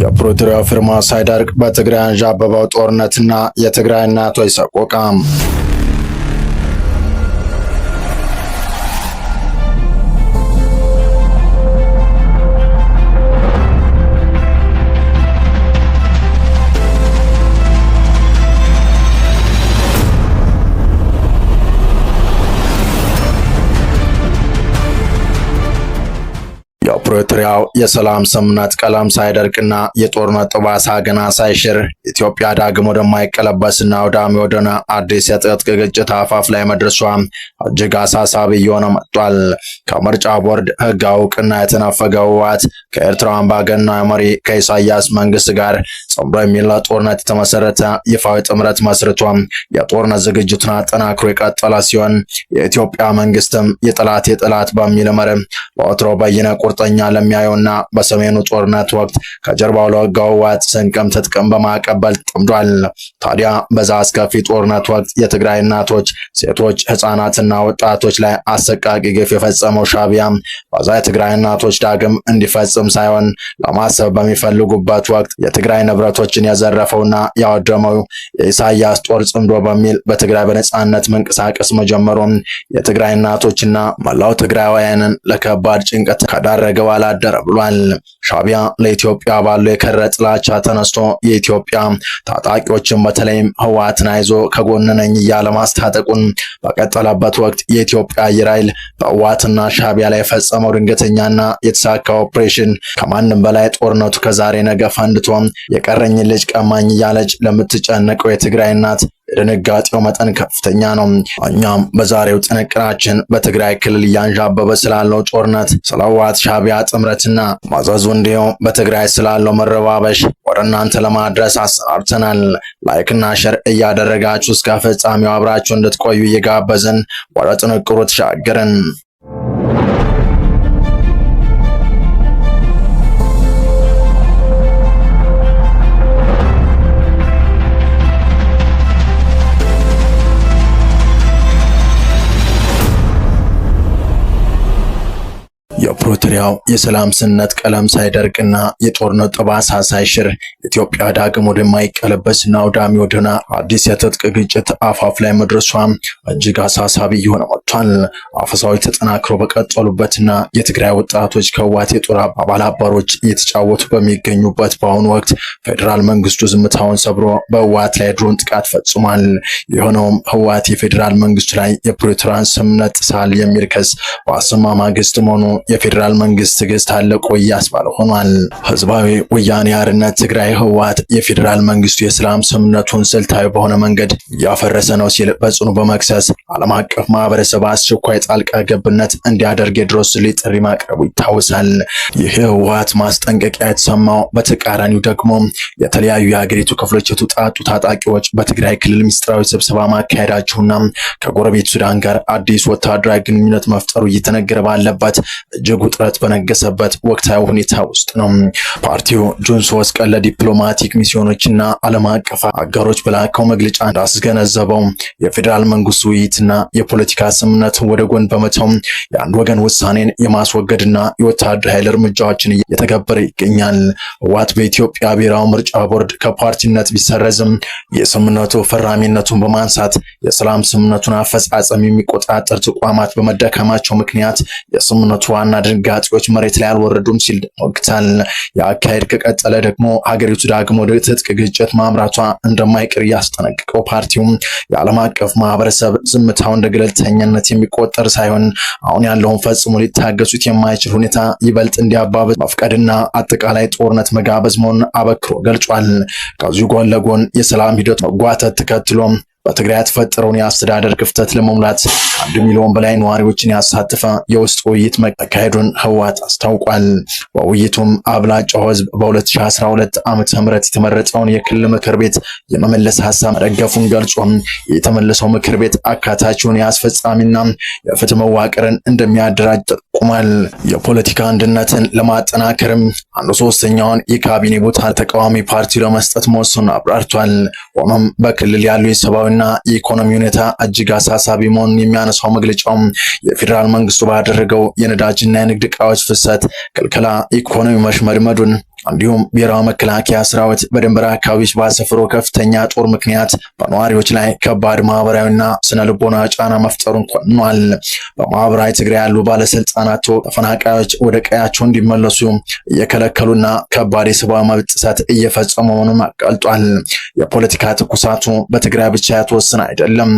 የፕሪቶሪያው ፊርማ ሳይደርቅ በትግራይ አንዣበበው ጦርነትና የትግራይ እናቶች ሰቆቃ። የፕሪቶሪያው የሰላም ስምምነት ቀለም ሳይደርቅና የጦርነት ጠባሳ ገና ሳይሽር ኢትዮጵያ ዳግም ወደማይቀለበስና አውዳሚ ወደሆነ አዲስ የትጥቅ ግጭት አፋፍ ላይ መድረሷ እጅግ አሳሳቢ እየሆነ መጥቷል። ከምርጫ ቦርድ ሕግ እውቅና የተነፈገው ህወሓት ከኤርትራ አምባገነናዊ መሪ ከኢሳያስ መንግስት ጋር ጽምዶ የሚል ጦርነት የተመሰረተ ይፋዊ ጥምረት መስርቶ የጦርነት ዝግጅቱን አጠናክሮ የቀጠለ ሲሆን የኢትዮጵያ መንግስትም የጠላት በሚል መርህ በወትሮ በይነ ቁርጠኛ ለሚያየውና በሰሜኑ ጦርነት ወቅት ከጀርባው ለወጋው ህወሓት ስንቅም ትጥቅም በማቀበል ጠምዷል። ታዲያ በዛ አስከፊ ጦርነት ወቅት የትግራይ እናቶች፣ ሴቶች፣ ህፃናትና ወጣቶች ላይ አሰቃቂ ግፍ የፈጸመው ሻዕቢያ በዛ የትግራይ እናቶች ዳግም እንዲፈጽም ሳይሆን ለማሰብ በሚፈልጉበት ወቅት የትግራይ ንብረቶችን የዘረፈውና ያወደመው የኢሳያስ ጦር ጽምዶ በሚል በትግራይ በነጻነት መንቀሳቀስ መጀመሩን የትግራይ እናቶችና መላው ትግራውያንን ለከባድ ጭንቀት ከዳረገው አላደረ ብሏል። ሻዕቢያ ለኢትዮጵያ ባለው የከረ ጥላቻ ተነስቶ የኢትዮጵያ ታጣቂዎችን በተለይም ህወሓትን አይዞ ከጎን ነኝ እያለ ማስታጠቁን በቀጠለበት ወቅት የኢትዮጵያ አየር ኃይል በህወሓትና ሻዕቢያ ላይ የፈጸመው ድንገተኛና የተሳካ ኦፕሬሽን ከማንም በላይ ጦርነቱ ከዛሬ ነገ ፈንድቶ የቀረኝ ልጅ ቀማኝ እያለች ለምትጨነቀው የትግራይ እናት የድንጋጤው መጠን ከፍተኛ ነው። እኛም በዛሬው ጥንቅራችን በትግራይ ክልል እያንዣበበ ስላለው ጦርነት፣ ስለ ህወሓት ሻዕቢያ ጥምረትና ማዘዙ እንዲሁም በትግራይ ስላለው መረባበሽ ወደ እናንተ ለማድረስ አሰናድተናል። ላይክና ሼር እያደረጋችሁ እስከ ፍጻሜው አብራችሁ እንድትቆዩ እየጋበዝን ወደ ጥንቅሩ ተሻገርን። የፕሪቶሪያው የሰላም ስምምነት ቀለም ሳይደርቅና የጦርነት ጠባሳ ሳይሽር ኢትዮጵያ ዳግም ወደማይቀለበስና አውዳሚ ወደሆነ አዲስ የትጥቅ ግጭት አፋፍ ላይ መድረሷ እጅግ አሳሳቢ እየሆነ መጥቷል። አፈሳዎች ተጠናክሮ በቀጠሉበትና የትግራይ ወጣቶች ከህወሓት የጦር አባል አባሮች እየተጫወቱ በሚገኙበት በአሁኑ ወቅት ፌዴራል መንግስቱ ዝምታውን ሰብሮ በህወሓት ላይ ድሮን ጥቃት ፈጽሟል። የሆነውም ህወሓት የፌዴራል መንግስቱ ላይ የፕሪቶሪያን ስምምነት ጥሷል የሚል ክስ በአሰማ ማግስት መሆኑ የፌዴራል መንግስት ትዕግስት አለቆ እያስባለ ሆኗል። ህዝባዊ ወያኔ ሓርነት ትግራይ ህወሓት የፌዴራል መንግስቱ የሰላም ስምምነቱን ስልታዊ በሆነ መንገድ እያፈረሰ ነው ሲል በጽኑ በመክሰስ ዓለም አቀፍ ማህበረሰብ አስቸኳይ ጣልቃ ገብነት እንዲያደርግ የድረሱልኝ ጥሪ ማቅረቡ ይታወሳል። ይህ ህወሓት ማስጠንቀቂያ የተሰማው በተቃራኒው ደግሞ የተለያዩ የሀገሪቱ ክፍሎች የተውጣጡ ታጣቂዎች በትግራይ ክልል ሚስጥራዊ ስብሰባ ማካሄዳቸውና ከጎረቤት ሱዳን ጋር አዲስ ወታደራዊ ግንኙነት መፍጠሩ እየተነገረ ባለበት እጅግ ውጥረት በነገሰበት ወቅታዊ ሁኔታ ውስጥ ነው። ፓርቲው ጁን 3 ቀን ለዲፕሎማቲክ ሚስዮኖችና ዓለም አቀፍ አጋሮች በላከው መግለጫ እንዳስገነዘበው የፌዴራል መንግስቱ ውይይትና የፖለቲካ ስምምነትን ወደ ጎን በመተው የአንድ ወገን ውሳኔን የማስወገድና የወታደር ኃይል እርምጃዎችን እየተገበረ ይገኛል። ህወሓት በኢትዮጵያ ብሔራዊ ምርጫ ቦርድ ከፓርቲነት ቢሰረዝም የስምምነቱ ፈራሚነቱን በማንሳት የሰላም ስምምነቱን አፈጻጸም የሚቆጣጠር ተቋማት በመደካማቸው ምክንያት የስምምነቱ ዋና ድንጋጤዎች መሬት ላይ አልወረዱም ሲል ወቅታል። የአካሄድ ከቀጠለ ደግሞ ሀገሪቱ ዳግም ወደ ትጥቅ ግጭት ማምራቷ እንደማይቀር ያስጠነቅቀው ፓርቲው የዓለም አቀፍ ማህበረሰብ ዝምታው እንደ ገለልተኝነት የሚቆጠር ሳይሆን አሁን ያለውን ፈጽሞ ሊታገሱት የማይችል ሁኔታ ይበልጥ እንዲያባብስ መፍቀድና አጠቃላይ ጦርነት መጋበዝ መሆኑን አበክሮ ገልጿል። ከዚሁ ጎን ለጎን የሰላም ሂደት መጓተት ተከትሎ በትግራይ የተፈጠረውን የአስተዳደር ክፍተት ለመሙላት 1 ሚሊዮን በላይ ነዋሪዎችን ያሳተፈ የውስጥ ውይይት መካሄዱን ህወሓት አስታውቋል። በውይይቱም አብላጫው ህዝብ በ2012 ዓመተ ምህረት የተመረጠውን የክልል ምክር ቤት የመመለስ ሐሳብ መደገፉን ገልጾ የተመለሰው ምክር ቤት አካታችውን የአስፈጻሚና የፍትህ መዋቅርን እንደሚያደራጅ ጠቁሟል። የፖለቲካ አንድነትን ለማጠናከርም 1/3ኛውን የካቢኔ ቦታ ተቃዋሚ ፓርቲ ለመስጠት መወሰኑን አብራርቷል። ሆኖም በክልል ያሉ የሰብአዊ እና የኢኮኖሚ ሁኔታ እጅግ አሳሳቢ መሆኑን የሚያነሳው መግለጫው የፌዴራል መንግስቱ ባደረገው የነዳጅና የንግድ ዕቃዎች ፍሰት ክልከላ ኢኮኖሚ መሽመድመዱን እንዲሁም ብሔራዊ መከላከያ ሰራዊት በድንበር አካባቢዎች ባሰፈሩ ከፍተኛ ጦር ምክንያት በነዋሪዎች ላይ ከባድ ማህበራዊና ስነ ልቦና ጫና መፍጠሩን ኮንኗል። በማህበራዊ ትግራይ ያሉ ባለስልጣናት ተፈናቃዮች ወደ ቀያቸው እንዲመለሱ እየከለከሉና ከባድ የሰብአዊ መብት ጥሰት እየፈጸሙ መሆኑን አጋልጧል። የፖለቲካ ትኩሳቱ በትግራይ ብቻ የተወሰነ አይደለም።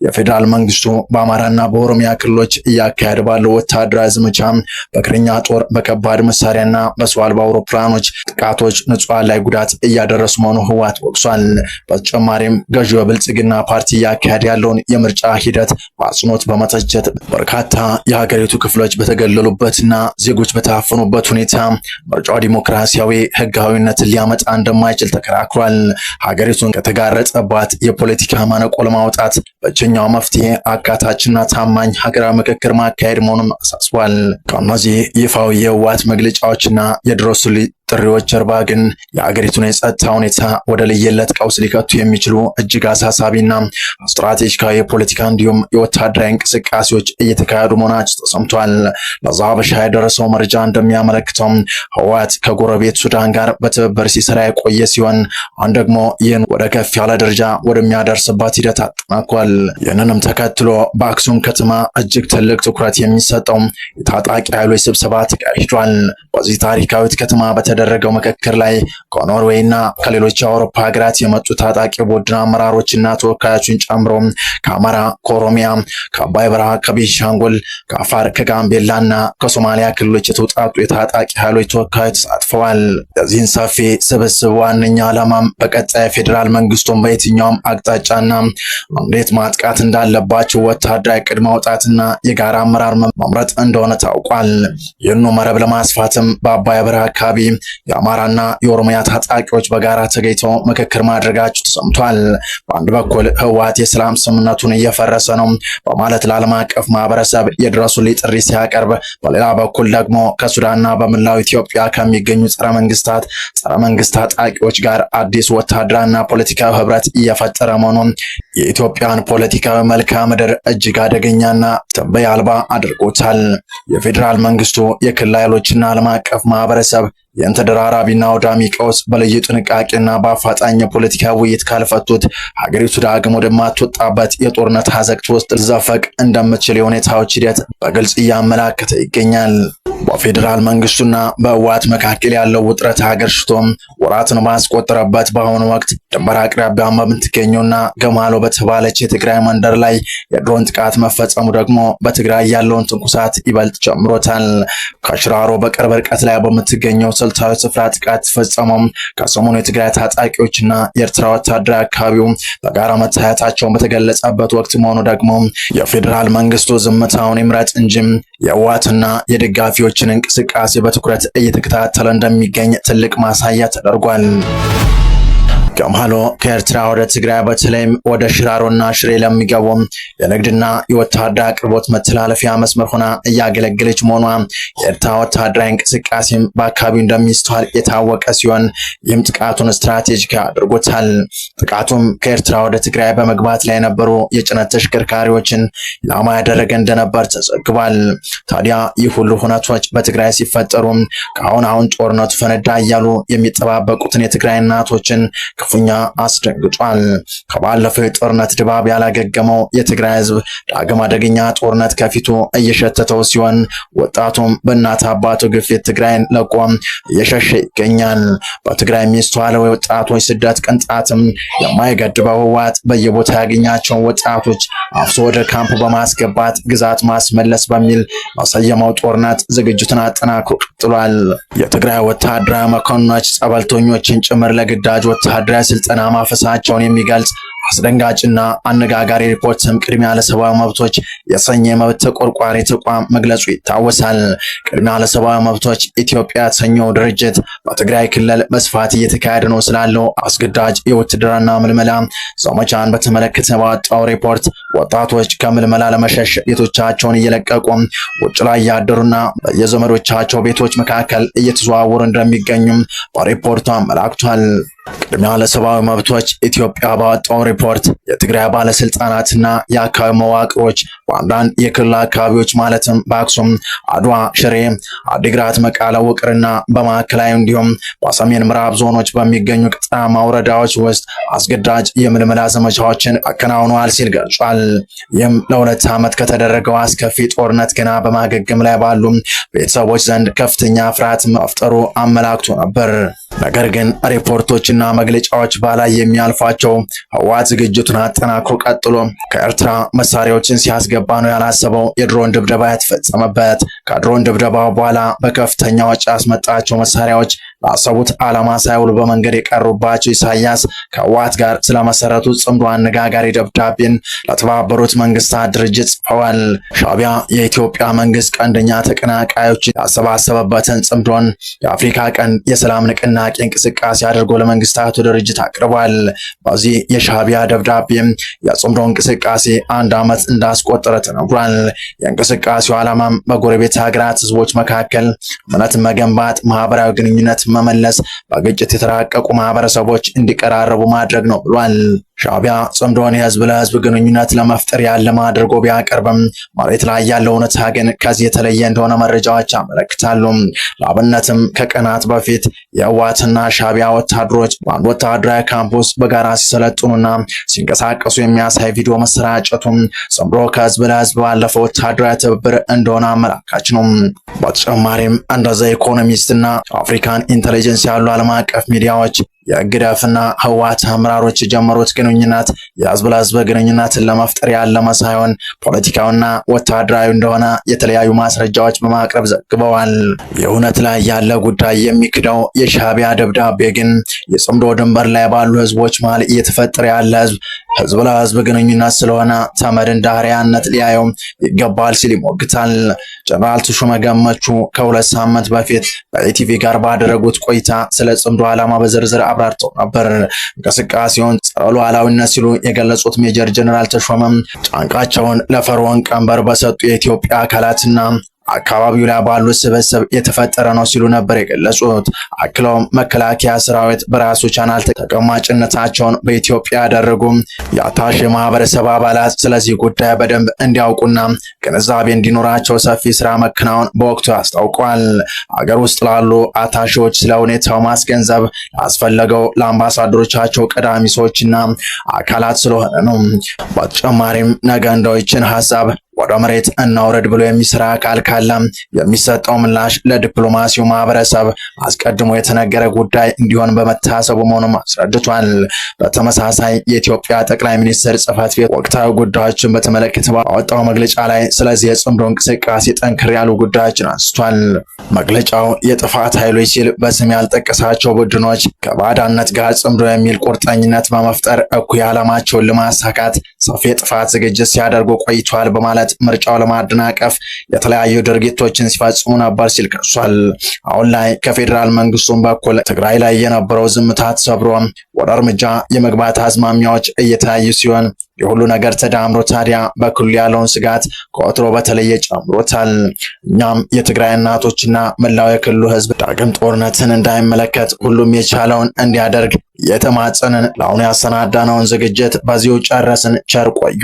የፌዴራል መንግስቱ በአማራና በኦሮሚያ ክልሎች እያካሄደ ባለው ወታደራዊ ዘመቻ በእግረኛ ጦር፣ በከባድ መሳሪያና በሰው አልባ አውሮፕላኖች ጥቃቶች ንጹሃን ላይ ጉዳት እያደረሱ መሆኑ ህወሓት ወቅሷል። በተጨማሪም ገዢው የብልጽግና ፓርቲ እያካሄደ ያለውን የምርጫ ሂደት በአጽንኦት በመተቸት በርካታ የሀገሪቱ ክፍሎች በተገለሉበትና ዜጎች በታፈኑበት ሁኔታ ምርጫው ዲሞክራሲያዊ ህጋዊነትን ሊያመጣ እንደማይችል ተከራክሯል። ሀገሪቱን ከተጋረጠባት የፖለቲካ ማነቆ ለማውጣት ብቸኛው መፍትሄ አካታችና ታማኝ ሀገራዊ ምክክር ማካሄድ መሆኑን አሳስቧል። ከእነዚህ ይፋዊ የህወሓት መግለጫዎችና የድረሱልኝ ጥሪዎች ጀርባ ግን የሀገሪቱን የጸጥታ ሁኔታ ወደ ለየለት ቀውስ ሊከቱ የሚችሉ እጅግ አሳሳቢና ስትራቴጂካዊ የፖለቲካ እንዲሁም የወታደራዊ እንቅስቃሴዎች እየተካሄዱ መሆናቸው ተሰምቷል። ለዛ ሀበሻ የደረሰው መረጃ እንደሚያመለክተው ህወሓት ከጎረቤት ሱዳን ጋር በትብብር ሲሰራ የቆየ ሲሆን አሁን ደግሞ ይህን ወደ ከፍ ያለ ደረጃ ወደሚያደርስበት ሂደት አጠናክሯል። ይህንንም ተከትሎ በአክሱም ከተማ እጅግ ትልቅ ትኩረት የሚሰጠው የታጣቂ ኃይሎች ስብሰባ ተካሂዷል። በዚህ ታሪካዊት ከተማ በተደረገው ምክክር ላይ ከኖርዌይና ከሌሎች የአውሮፓ ሀገራት የመጡ ታጣቂ ቡድን አመራሮችና ተወካዮችን ጨምሮ ከአማራ፣ ከኦሮሚያ፣ ከአባይ በረሃ፣ ከቤንሻንጉል፣ ከአፋር፣ ከጋምቤላና ከሶማሊያ ክልሎች የተውጣጡ የታጣቂ ኃይሎች ተወካዮች ተሳትፈዋል። የዚህን ሰፊ ስብስብ ዋነኛ ዓላማም በቀጣይ ፌዴራል መንግስቱን በየትኛውም አቅጣጫና እንዴት ማጥቃት እንዳለባቸው ወታደራዊ ዕቅድ ማውጣትና የጋራ አመራር መምረጥ እንደሆነ ታውቋል። ይህኑ መረብ ለማስፋትም በአባይ በረሃ አካባቢ የአማራና የኦሮሚያ ታጣቂዎች በጋራ ተገኝተው ምክክር ማድረጋቸው ተሰምቷል። በአንድ በኩል ህወሓት የሰላም ስምምነቱን እየፈረሰ ነው በማለት ለዓለም አቀፍ ማህበረሰብ የድረሱልኝ ጥሪ ሲያቀርብ፣ በሌላ በኩል ደግሞ ከሱዳንና በመላው ኢትዮጵያ ከሚገኙ ጸረ መንግስት ታጣቂዎች ጋር አዲስ ወታደራዊና ፖለቲካዊ ህብረት እየፈጠረ መሆኑን የኢትዮጵያን ፖለቲካዊ መልክዓ ምድር እጅግ አደገኛና ትንበያ አልባ አድርጎታል። የፌዴራል መንግስቱ የክልል ኃይሎችና ዓለም አቀፍ ማህበረሰብ ይህን ተደራራቢና አውዳሚ ቀውስ በልዩ ጥንቃቄና በአፋጣኝ የፖለቲካ ውይይት ካልፈቱት ሀገሪቱ ዳግም ወደማትወጣበት የጦርነት አዘቅት ውስጥ ልዘፈቅ እንደምትችል የሁኔታዎች ሂደት በግልጽ እያመላከተ ይገኛል። በፌዴራል መንግስቱና በህወሓት መካከል ያለው ውጥረት አገርሽቶም ወራትን ባስቆጠረበት በአሁኑ ወቅት ድንበር አቅራቢያ በምትገኘውና ገማሎ በተባለች የትግራይ መንደር ላይ የድሮን ጥቃት መፈጸሙ ደግሞ በትግራይ ያለውን ትንኩሳት ይበልጥ ጨምሮታል። ከሽራሮ በቅርብ ርቀት ላይ በምትገኘው ስልታዊ ስፍራ ጥቃት ተፈጸመው ከሰሞኑ የትግራይ ታጣቂዎችና የኤርትራ ወታደራዊ አካባቢው በጋራ መታየታቸውን በተገለጸበት ወቅት መሆኑ ደግሞ የፌዴራል መንግስቱ ዝምታውን ይምረጥ እንጂ የህወሓትና የደጋፊዎችን እንቅስቃሴ በትኩረት እየተከታተለ እንደሚገኝ ትልቅ ማሳያ ተደርጓል። ገማሎ ከኤርትራ ወደ ትግራይ በተለይም ወደ ሽራሮና ሽሬ ለሚገቡ የንግድና የወታደራዊ አቅርቦት መተላለፊያ መስመር ሆና እያገለገለች መሆኗ የኤርትራ ወታደራዊ እንቅስቃሴም በአካባቢው እንደሚስተዋል የታወቀ ሲሆን ይህም ጥቃቱን ስትራቴጂክ አድርጎታል። ጥቃቱም ከኤርትራ ወደ ትግራይ በመግባት ላይ የነበሩ የጭነት ተሽከርካሪዎችን ኢላማ ያደረገ እንደነበር ተዘግቧል። ታዲያ ይህ ሁሉ ሁነቶች በትግራይ ሲፈጠሩ ከአሁን ጦርነቱ ፈነዳ እያሉ የሚጠባበቁትን የትግራይ እናቶችን ክፉኛ አስደንግጧል። ከባለፈው የጦርነት ድባብ ያላገገመው የትግራይ ህዝብ ዳግም አደገኛ ጦርነት ከፊቱ እየሸተተው ሲሆን ወጣቱም በእናት አባቱ ግፊት ትግራይን ለቆም እየሸሸ ይገኛል። በትግራይ የሚስተዋለው የወጣቶች ስደት ቅንጣትም የማይገድበው ህወሓት በየቦታ ያገኛቸው ወጣቶች አፍሶ ወደ ካምፕ በማስገባት ግዛት ማስመለስ በሚል ማሰየመው ጦርነት ዝግጅቱን አጠናክሮ ቀጥሏል። የትግራይ ወታደራዊ መኮንኖች ጸበልተኞችን ጭምር ለግዳጅ ወታደራዊ ስልጠና ማፈሳቸውን የሚገልጽ አስደንጋጭና አነጋጋሪ ሪፖርትም ቅድሚያ ለሰብአዊ መብቶች የሰኘ መብት ተቆርቋሪ ተቋም መግለጹ ይታወሳል። ቅድሚያ ለሰብአዊ መብቶች ኢትዮጵያ የተሰኘው ድርጅት በትግራይ ክልል በስፋት እየተካሄደ ነው ስላለው አስገዳጅ የውትድርና ምልመላ ዘመቻን በተመለከተ ባወጣው ሪፖርት ወጣቶች ከምልመላ ለመሸሽ ቤቶቻቸውን እየለቀቁ ውጭ ላይ ያደሩና በየዘመዶቻቸው ቤቶች መካከል እየተዘዋወሩ እንደሚገኙም በሪፖርቱ አመላክቷል። ቅድሚያ ለሰብአዊ መብቶች ኢትዮጵያ ባወጣው ሪፖርት የትግራይ ባለስልጣናትና የአካባቢ መዋቅሮች በአንዳንድ የክልል አካባቢዎች ማለትም በአክሱም፣ አድዋ፣ ሽሬ፣ አዲግራት፣ መቀለ፣ ውቅርና በማዕከላዊ እንዲሁም በሰሜን ምዕራብ ዞኖች በሚገኙ ቅጠናማ ወረዳዎች ውስጥ አስገዳጅ የምልመላ ዘመቻዎችን አከናውነዋል ሲል ገልጿል። ይህም ለ2 ዓመት ከተደረገው አስከፊ ጦርነት ገና በማገገም ላይ ባሉ ቤተሰቦች ዘንድ ከፍተኛ ፍርሃት መፍጠሩ አመላክቶ ነበር። ነገር ግን ሪፖርቶችና መግለጫዎች ባላይ የሚያልፏቸው ህወሓት ዝግጅቱን አጠናክሮ ቀጥሎ ከኤርትራ መሳሪያዎችን ሲያስገባ ነው ያላሰበው የድሮን ድብደባ የተፈጸመበት። ከድሮን ድብደባው በኋላ በከፍተኛ ወጪ ያስመጣቸው መሳሪያዎች ላሰቡት ዓላማ ሳይውሉ በመንገድ የቀሩባቸው ኢሳያስ ከህወሓት ጋር ስለመሰረቱ ጽምዶ አነጋጋሪ ደብዳቤን ለተባበሩት መንግስታት ድርጅት ጽፈዋል። ሻዕቢያ የኢትዮጵያ መንግስት ቀንደኛ ተቀናቃዮች ያሰባሰበበትን ጽምዶን የአፍሪካ ቀንድ የሰላም ንቅናቄ እንቅስቃሴ አድርጎ ለመንግስታቱ ድርጅት አቅርቧል። በዚህ የሻዕቢያ ደብዳቤም የጽምዶ እንቅስቃሴ 1 ዓመት እንዳስቆጠረ ተነግሯል። የእንቅስቃሴው ዓላማም በጎረቤት ሀገራት ህዝቦች መካከል እምነት መገንባት፣ ማህበራዊ ግንኙነት መመለስ፣ በግጭት የተራቀቁ ማህበረሰቦች እንዲቀራረቡ ማድረግ ነው ብሏል። ሻዕቢያ ጽምዶን የህዝብ ለህዝብ ግንኙነት ለመፍጠር ያለመ አድርጎ ቢያቀርብም መሬት ላይ ያለው እውነታ ግን ከዚህ የተለየ እንደሆነ መረጃዎች ያመለክታሉ። ለአብነትም ከቀናት በፊት የህወሓትና ሻዕቢያ ወታደሮች በአንድ ወታደራዊ ካምፕ ውስጥ በጋራ ሲሰለጥኑና ሲንቀሳቀሱ የሚያሳይ ቪዲዮ መሰራጨቱም ጽምዶ ከህዝብ ለህዝብ ባለፈው ወታደራዊ ትብብር እንደሆነ አመላካች ነው። በተጨማሪም እንደዛ ኢኮኖሚስትና አፍሪካን ኢንተለጀንስ ያሉ ዓለም አቀፍ ሚዲያዎች የግዳፍና ህወሓት አመራሮች የጀመሩት ግንኙነት የህዝብ ለህዝብ ግንኙነትን ለመፍጠር ያለመ ሳይሆን ፖለቲካውና ወታደራዊ እንደሆነ የተለያዩ ማስረጃዎች በማቅረብ ዘግበዋል። የእውነት ላይ ያለ ጉዳይ የሚክደው የሻዕቢያ ደብዳቤ ግን የጽምዶ ድንበር ላይ ባሉ ህዝቦች መሃል እየተፈጠረ ያለ ህዝብ ለህዝብ ግንኙነት ስለሆነ ተመድ እንደ አርአያነት ሊያየው ይገባል ሲል ይሞግታል። ጀነራል ተሾመ ገመቹ ከ2 ሳምንት በፊት በኢቲቪ ጋር ባደረጉት ቆይታ ስለ ጽምዶ ዓላማ በዝርዝር አብራርተው ነበር። እንቅስቃሴውን ጸረ ሉዓላዊነት ሲሉ የገለጹት ሜጀር ጀነራል ተሾመም ጫንቃቸውን ለፈርዖን ቀንበር በሰጡ የኢትዮጵያ አካላትና አካባቢው ላይ ባሉ ስብስብ የተፈጠረ ነው ሲሉ ነበር የገለጹት። አክለውም መከላከያ ሰራዊት በራሱ ቻናል ተቀማጭነታቸውን በኢትዮጵያ ያደረጉ የአታሼ ማህበረሰብ አባላት ስለዚህ ጉዳይ በደንብ እንዲያውቁና ግንዛቤ እንዲኖራቸው ሰፊ ስራ መከናወን በወቅቱ አስታውቋል። አገር ውስጥ ላሉ አታሼዎች ስለ ሁኔታው ማስገንዘብ ያስፈለገው ለአምባሳደሮቻቸው ቀዳሚ ሰዎችና አካላት ስለሆነ ነው። በተጨማሪም ነገ እንደው ሀሳብ ወደ መሬት እናውረድ ብሎ የሚሰራ አካል ካለም የሚሰጠው ምላሽ ለዲፕሎማሲው ማህበረሰብ አስቀድሞ የተነገረ ጉዳይ እንዲሆን በመታሰቡ መሆኑን አስረድቷል። በተመሳሳይ የኢትዮጵያ ጠቅላይ ሚኒስትር ጽህፈት ቤት ወቅታዊ ጉዳዮችን በተመለከተ ባወጣው መግለጫ ላይ ስለዚህ የጽምዶ እንቅስቃሴ ጠንከር ያሉ ጉዳዮችን አንስቷል። መግለጫው የጥፋት ኃይሎች ሲል በስም ያልጠቀሳቸው ቡድኖች ከባዕዳነት ጋር ጽምዶ የሚል ቁርጠኝነት በመፍጠር እኩይ ዓላማቸውን ለማሳካት ሰፊ የጥፋት ዝግጅት ሲያደርጉ ቆይቷል በማለት ምርጫው ለማደናቀፍ የተለያዩ ድርጊቶችን ሲፈጽሙ ነበር ሲል ከሷል። አሁን ላይ ከፌዴራል መንግስቱም በኩል ትግራይ ላይ የነበረው ዝምታ ተሰብሮ ወደ እርምጃ የመግባት አዝማሚያዎች እየታዩ ሲሆን የሁሉ ነገር ተዳምሮ ታዲያ በክልሉ ያለውን ስጋት ከወትሮ በተለየ ጨምሮታል። እኛም የትግራይ እናቶችና መላው የክልሉ ህዝብ ዳግም ጦርነትን እንዳይመለከት ሁሉም የቻለውን እንዲያደርግ የተማጸንን ለአሁኑ ያሰናዳነውን ዝግጅት በዚሁ ጨረስን። ቸር ቆዩ።